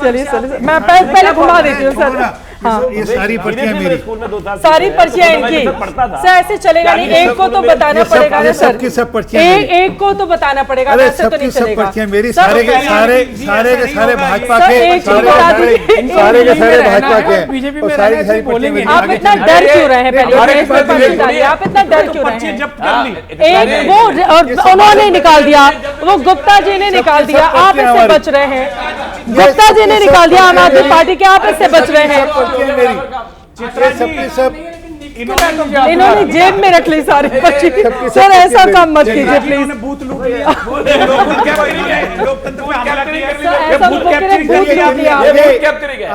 चलिए चलिए, मैं पहले घुमा देती हूँ सर। हाँ, ये सारी पर्चियां मेरी, सारी पर्चियां इनकी। सर ऐसे चलेगा नहीं, एक को तो बताना पड़ेगा ना सर, सब पर्चियां एक को तो बताना पड़ेगा, ऐसे तो नहीं चलेगा। पर्चियां मेरी, सारे के सारे भाजपा के, सारे के सारे भाजपा के, बीजेपी और में सारी रहना सारी ऐसे बोलेंगे। पर्चियां आप इतना डर क्यों रहे हैं? पहले आप इतना डर क्यों रहे हैं? एक वो उन्होंने निकाल दिया, वो गुप्ता जी ने निकाल दिया, आप इससे बच रहे हैं। गुप्ता जी ने निकाल दिया आम आदमी पार्टी के, आप इससे बच रहे हैं। इन्होंने जेब में रख ली सारी पर्ची। सर ऐसा काम मत कीजिए प्लीज। बूथ लूट लिया,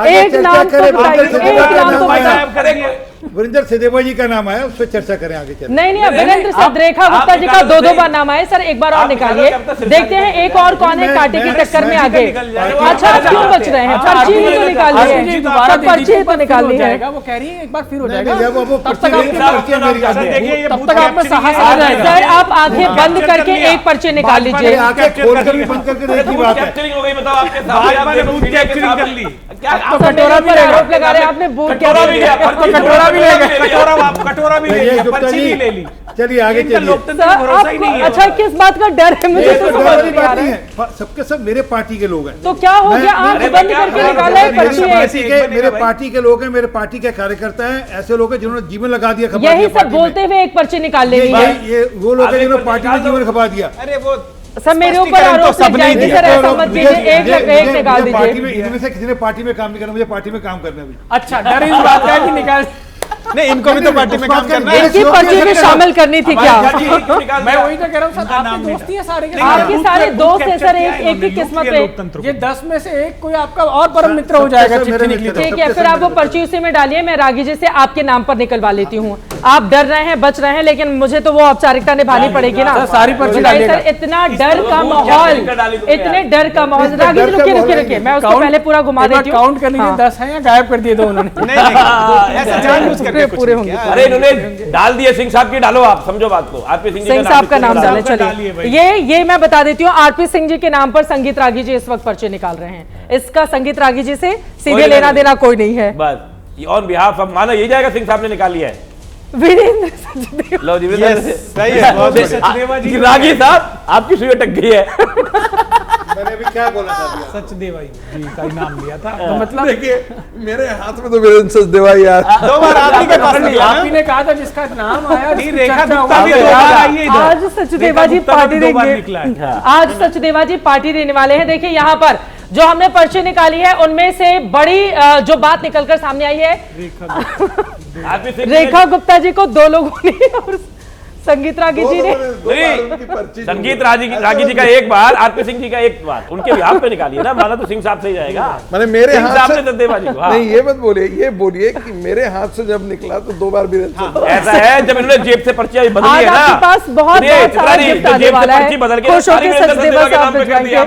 एक नाम तो बताइए, एक नाम तो बताइए। वीरेंद्र सचदेवा जी का नाम आया, उस पर चर्चा करें आगे चल। नहीं नहीं, वीरेंद्र सचदेवा गुप्ता जी का दो बार नाम आया सर, एक बार और निकालिए, देखते हैं एक और कौन है कांटे की टक्कर में आगे। अच्छा आप क्यों बच रहे हैं? पर्ची ही तो निकालिए, पर्ची तो निकाली है। वो कह रही है एक बार फिर हो जाएगा, तब तक आप में साहस आ जाएगा। सर आप आंखें बंद करके एक पर्ची निकाल लीजिए। कटोरा पर आरोप लगा रहे हैं आपने, कटोरा भी ले ली। चलिए आगे चलिए। अच्छा किस बात का डर है? मुझे तो समझ नहीं आ रहा है। सबके सब मेरे पार्टी के लोग हैं। तो क्या हो गया? आंख बंद करके निकाला है पर्ची। मेरे पार्टी के लोग हैं, मेरे पार्टी के कार्यकर्ता हैं, ऐसे लोग हैं जिन्होंने जीवन लगा दिया। यही सब बोलते हुए एक पर्ची निकाल ले ली है। ये वो लोग हैं जिन्होंने पार्टी में जीवन खपा दिया। अरे वो सर मेरे ऊपर आरोप लग जाएंगे सर, ऐसा मत कीजिए। एक निकाल दीजिए। इनमें से किसी ने पार्टी में काम नहीं करना, मुझे पार्टी में काम करना भी। अच्छा डर इस बात का कि निकाल, नहीं इनको भी तो पार्टी में काम करना है। इनकी पर्ची में शामिल करनी थी क्या? मैं वही तो कह रहा हूँ सर, आपकी दोस्ती है सारे के आपके सारे दोस्त है सर, एक ही किस्मत है। ये 10 में से एक कोई आपका और परम मित्र हो जाएगा चिट्ठी निकली तो। ठीक है, फिर आप वो पर्ची उसी में डालिए, मैं रागी जी से आपके नाम पर निकलवा लेती हूँ। आप डर रहे हैं, बच रहे हैं, लेकिन मुझे तो वो औपचारिकता निभानी पड़ेगी ना। सारी पर्ची डालिएगा। सर इतना डर का माहौल, इतने डर का माहौल। रागी जी रुकिए रुकिए रुकिए, मैं उसको पहले पूरा घुमा देती हूँ। काउंट कर लीजिए 10 है या गायब कर दिए दो उन्होंने? ऐसा जानबूझ करके पूरे होंगे। अरे इन्होंने डाल दिए, सिंह साहब की डालो, आप समझो बात को। आरपी सिंह साहब का नाम डालें। चलिए ये मैं बता देती हूँ, आरपी सिंह जी के नाम पर संगीत रागी जी इस वक्त पर्चे निकाल रहे हैं। इसका संगीत रागी जी से सीधे लेना देना कोई नहीं है। बस ऑन बिहाफ ऑफ माना यही जाएगा, सिंह साहब ने निकाली है। वीरेंद्र सचदेवा। लो जी सही है। रागी साहब आपकी सुई अटक गई है। मैंने भी क्या बोला था? सचदेवा जी का नाम लिया था, तो मतलब देखिए मेरे हाथ में तो वीरेंद्र सचदेवा यार 2 बार आप ही के पास नहीं, आप ही ने कहा था जिसका नाम आया रेखा गुप्ता भी 2 बार आई है इधर। आज सचदेवा जी पार्टी देंगे, आज सचदेवा जी पार्टी देने वाले हैं। देखिए यहाँ पर जो हमने पर्ची निकाली है उनमें से बड़ी जो बात निकलकर सामने आई है, रेखा गुप्ता जी को 2 लोगों ने और संगीत रागी जी ने, संगीत रागी जी का एक बार, आरपी सिंह जी का एक बार, उनके बिहाफ पे निकालिए ना। माना तो सिंह साहब से ही जाएगा। मैंने मेरे हाथ से सचदेवा जी को नहीं, ये मत बोलिए, ये बोलिए कि मेरे हाथ से जब निकला तो 2 बार वीरेंद्र ऐसा है। जब इन्होंने जेब से पर्ची बदली है ना, आपके पास बहुत सारा गिफ्ट आने वाला है। खुश होकर सचदेवा से आप भिजवाएंगे।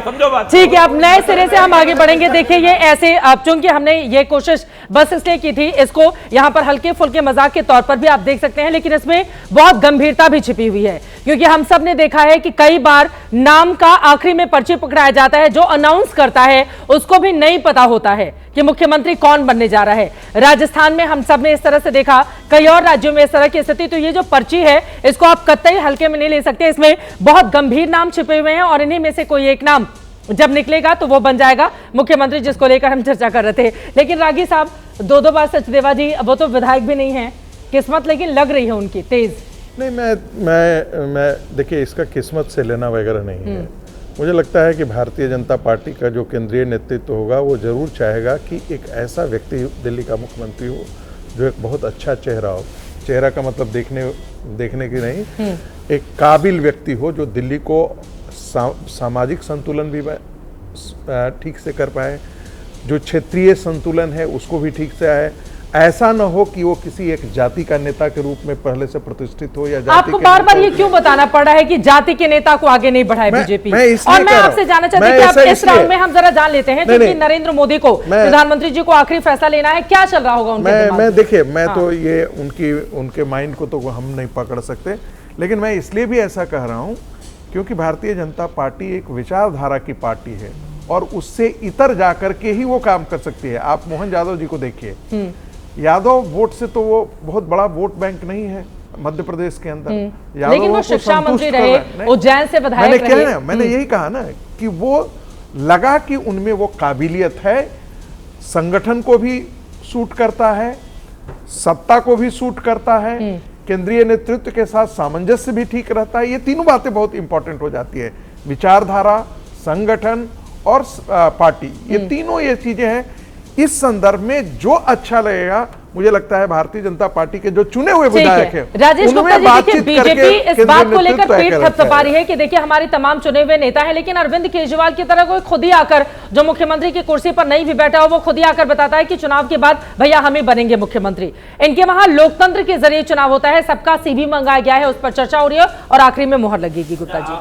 ठीक है, अब नए सिरे से हम आगे बढ़ेंगे। देखिए ये ऐसे, अब चूंकि हमने ये कोशिश बस इसलिए की थी, इसको यहाँ पर हल्के फुल्के मजाक के तौर पर भी आप देख सकते हैं, लेकिन इसमें बहुत गंभीरता भी छिपी हुई है। क्योंकि हम सब ने देखा है कि कई बार नाम का आखिरी में पर्ची पकड़ाया जाता है, जो अनाउंस करता है उसको भी नहीं पता होता है कि मुख्यमंत्री कौन बनने जा रहा है। राजस्थान में हम सब ने इस तरह से देखा, कई और राज्यों में इस तरह की स्थिति। तो ये जो पर्ची है इसको आप कतई हल्के में नहीं ले सकते, इसमें बहुत गंभीर नाम छिपे हुए हैं और इन्हीं में से कोई एक नाम जब निकलेगा तो वो बन जाएगा मुख्यमंत्री, जिसको लेकर हम चर्चा कर रहे थे। लेकिन रागी साहब 2 बार सचदेवा जी, वो तो विधायक भी नहीं है, किस्मत लेकिन लग रही है उनकी तेज। नहीं, मैं देखिए इसका किस्मत से लेना वगैरह नहीं है। मुझे लगता है कि भारतीय जनता पार्टी का जो केंद्रीय नेतृत्व होगा वो जरूर चाहेगा कि एक ऐसा व्यक्ति दिल्ली का मुख्यमंत्री हो जो एक बहुत अच्छा चेहरा हो। चेहरा का मतलब देखने की नहीं, एक काबिल व्यक्ति हो जो दिल्ली को सामाजिक संतुलन भी ठीक से कर पाए, जो क्षेत्रीय संतुलन है उसको भी ठीक से आए। ऐसा न हो कि वो किसी एक जाति का नेता के रूप में पहले से प्रतिष्ठित हो या जाति आपको बार बार ये क्यों बताना पड़ रहा है कि जाति के नेता को आगे नहीं बढ़ाए बीजेपी? और मैं आपसे जानना चाहती हूँ कि आप इस राउंड में हम जरा जान लेते हैं, क्योंकि नरेंद्र मोदी को, प्रधानमंत्री जी को आखिरी फैसला लेना है, क्या चल रहा होगा उनके दिमाग में? मैं देखिए, मैं तो ये उनके माइंड को तो हम नहीं पकड़ सकते, लेकिन मैं इसलिए भी ऐसा कह रहा हूँ क्योंकि भारतीय जनता पार्टी एक विचारधारा की पार्टी है और उससे इतर जाकर के ही वो काम कर सकती है। आप मोहन यादव जी को देखिए, यादव वोट से तो वो बहुत बड़ा वोट बैंक नहीं है मध्य प्रदेश के अंदर, लेकिन वो शिक्षा मंत्री रहे, उज्जैन से विधायक रहे। मैंने यही कहा ना कि वो लगा कि उनमें वो काबिलियत है, संगठन को भी सूट करता है, सत्ता को भी सूट करता है, केंद्रीय नेतृत्व के साथ सामंजस्य भी ठीक रहता है। ये तीनों बातें बहुत इंपॉर्टेंट हो जाती है, विचारधारा, संगठन और पार्टी, ये तीनों ये चीजें हैं। इस संदर्भ में जो अच्छा लगेगा, मुझे लगता है भारतीय जनता पार्टी के जो चुने हुए विधायक हैं, राजेश गुप्ता जी, देखिए बीजेपी इस बात को लेकर पीठ थपथपा रही है कि देखिए हमारी तमाम चुने हुए नेता हैं, लेकिन अरविंद केजरीवाल की तरह कोई खुद ही आकर, जो मुख्यमंत्री की कुर्सी पर नहीं भी बैठा हो, वो खुद ही आकर बताता है कि चुनाव के बाद भैया हम ही बनेंगे मुख्यमंत्री। इनके वहां लोकतंत्र के जरिए चुनाव होता है, सबका सीवी मंगाया गया है, उस पर चर्चा हो रही है और आखिरी में मुहर लगेगी। गुप्ता जी,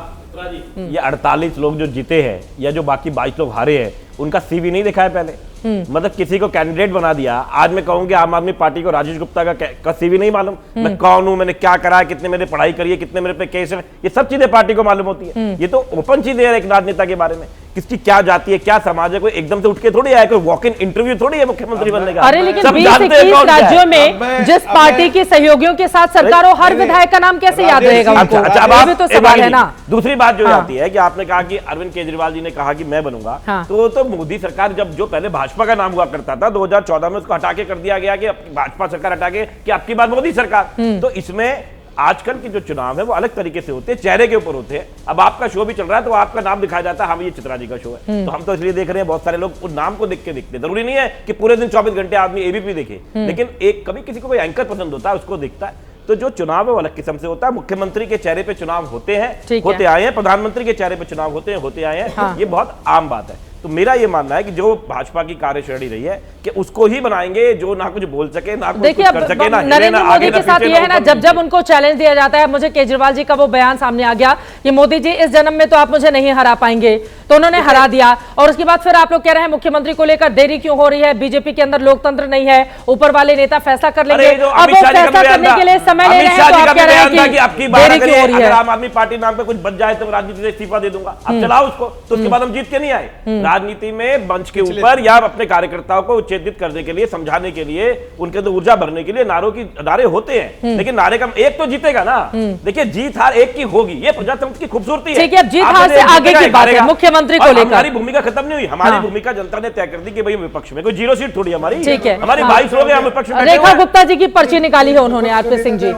ये 48 लोग जो जीते हैं या जो बाकी 22 लोग हारे हैं, उनका सीवी नहीं देखा है पहले। मतलब किसी को कैंडिडेट बना दिया। आज मैं कहूंगी आम आदमी पार्टी को राजेश गुप्ता का सीवी नहीं मालूम, मैं कौन हूं, मैंने क्या करा है, कितने मेरे पढ़ाई करी है, कितने मेरे पे केस है, ये सब चीजें पार्टी को मालूम होती है। ये तो ओपन चीजें है एक राजनेता के बारे में, किसकी क्या जाति है, क्या समाज है, कोई एकदम से उठ के थोड़ी आया, कोई वॉक इन इंटरव्यू थोड़ी है मुख्यमंत्री बनने का। अरे लेकिन 20-21 राज्यों में जिस पार्टी के सहयोगियों के साथ सरकार हो, हर विधायक का नाम कैसे याद रहेगा उनको? अच्छा, अब भी तो सवाल है ना। दूसरी बात जो आती है कि आपने कहा कि अरविंद केजरीवाल जी ने कहा कि मैं बनूंगा, तो मोदी सरकार जब जो पहले भाजपा का नाम हुआ करता था 2014 में, उसको हटा के कर दिया गया कि भाजपा सरकार हटा के कि आपकी बात मोदी सरकार। तो इसमें आजकल के जो चुनाव है वो अलग तरीके से होते हैं, चेहरे के ऊपर होते हैं। अब आपका शो भी चल रहा है तो आपका नाम दिखाया जाता है, हाँ ये चित्रा जी का शो है, तो हम तो इसलिए देख रहे हैं। बहुत सारे लोग उस नाम को देख के देखते हैं, जरूरी नहीं है कि पूरे दिन 24 घंटे आदमी एबीपी देखे, लेकिन एक कभी किसी को कोई एंकर पसंद होता है, उसको देखता है। तो जो चुनाव है वो अलग किस्म से होता है। मुख्यमंत्री के चेहरे पे चुनाव होते हैं, होते आए हैं, प्रधानमंत्री के चेहरे पे चुनाव होते हैं, होते आए हैं। ये बहुत आम बात है। तो मेरा ये मानना है कि जो भाजपा की कार्यशैली रही है कि उसको ही बनाएंगे जो ना कुछ बोल सके, ना कुछ कर सके, ना नरेंद्र मोदी के साथ ये है ना, जब जब उनको चैलेंज दिया जाता है, मुझे केजरीवाल जी का वो बयान सामने आ गया कि मोदी जी इस जन्म में तो आप मुझे नहीं हरा पाएंगे, तो उन्होंने हरा दिया। और उसके बाद फिर आप लोग कह रहे हैं मुख्यमंत्री को लेकर देरी क्यों हो रही है, बीजेपी के अंदर लोकतंत्र नहीं है, ऊपर वाले नेता फैसला कर लेंगे। अब वो फैसला करने के लिए समय ले रहे हैं, तो आप कह रहे हैं कि देरी क्यों हो रही है। आम आदमी पार्टी नाम पे कुछ बच जाए तो राजनीति से इस्तीफा दे दूंगा, अब चलाओ उसको, तो उसके बाद हम जीत के नहीं आए। राजनीति में मंच के ऊपर या अपने कार्यकर्ताओं को उच्छेदित करने के लिए, समझाने के लिए, उनके अंदर ऊर्जा भरने के लिए नारे होते हैं, लेकिन नारे का एक तो जीतेगा ना। देखिए जीत हार एक की होगी, ये प्रजातंत्र की खूबसूरती है। ठीक है, जीत हार से आगे की बात है मुख्यमंत्री को लेकर। हमारी भूमिका खत्म नहीं हुई, हमारी भूमिका जनता ने तय कर दी कि भाई विपक्ष में कोई 0 सीट थोड़ी हमारी, ठीक है, हमारी 22 लोग हैं, हम विपक्ष में। रेखा गुप्ता जी की पर्ची निकाली है उन्होंने, आरपी सिंह जी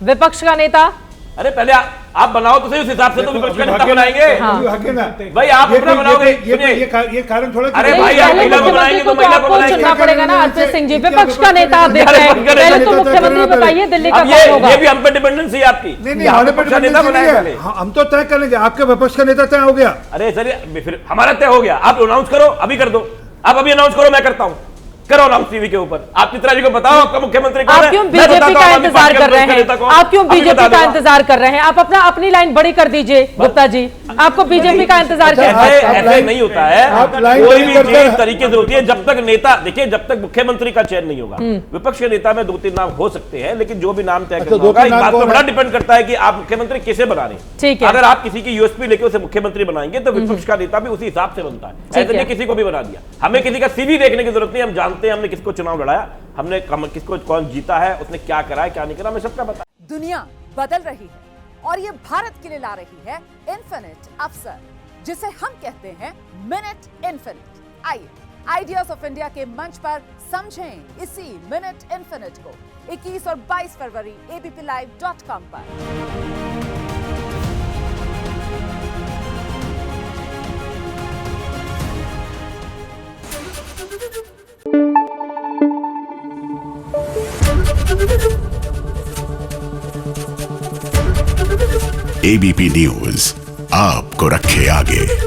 विपक्ष का नेता। अरे पहले आप बनाओ तो सही, उस हिसाब से तो विपक्ष का नेता बनाएंगे। भाई आप अपना बनाओगे, ये कारण थोड़ा। अरे भाई आप महिला को बनाएंगे तो महिला को बनाएंगे, चुनना पड़ेगा ना। आरपी सिंह जी विपक्ष का नेता आप देख रहे हैं, पहले तो मुख्यमंत्री बताइए दिल्ली का कौन होगा। ये भी हम पे डिपेंडेंसी है आपकी। नहीं हमारे पर नेता बनाएंगे, हम तो तय कर लेंगे, आपके विपक्ष का नेता तय हो गया। अरे सर फिर हमारा तय हो गया, आप अनाउंस करो, अभी कर दो, आप अभी अनाउंस करो, मैं करता हूं, करो अनाउंस टीवी के ऊपर। आप चित्रा जी को बताओ आपका मुख्यमंत्री कौन है। आप क्यों बीजेपी का इंतजार कर रहे हैं, आप क्यों बीजेपी का इंतजार कर रहे हैं? आप अपनी लाइन बड़ी कर दीजिए गुप्ता जी, आपको बीजेपी का इंतजार ऐसे नहीं होता है, कोई भी चीज तरीके से होती है। जब तक नेता, देखिए जब तक मुख्यमंत्री का चयन नहीं होगा, विपक्ष के नेता में 2-3 नाम हो सकते हैं, लेकिन जो भी नाम तय करना होगा, इस बात पर बड़ा डिपेंड करता है कि आप मुख्यमंत्री किसे बना रहे हैं। ठीक है, अगर आप किसी की यूएसपी लेके उसे मुख्यमंत्री बनाएंगे तो विपक्ष का नेता भी उसी हिसाब से बनता है। ऐसे नहीं किसी को भी बना दिया, हमें किसी का सीवी देखने की जरूरत नहीं, हम जानते हैं हमने किसको चुनाव लड़ाया, हमने किसको कौन जीता है, उसने क्या करा है क्या नहीं करा, हमें सबका पता है। दुनिया बदल रही है और ये भारत के लिए ला रही है इन्फिनिट अवसर, जिसे हम कहते हैं मिनट इन्फिनिट। आइए आइडियाज ऑफ इंडिया के मंच पर समझें इसी मिनट इन्फिनिट को 21 और 22 फरवरी abplive.com पर। एबीपी न्यूज आपको रखे आगे।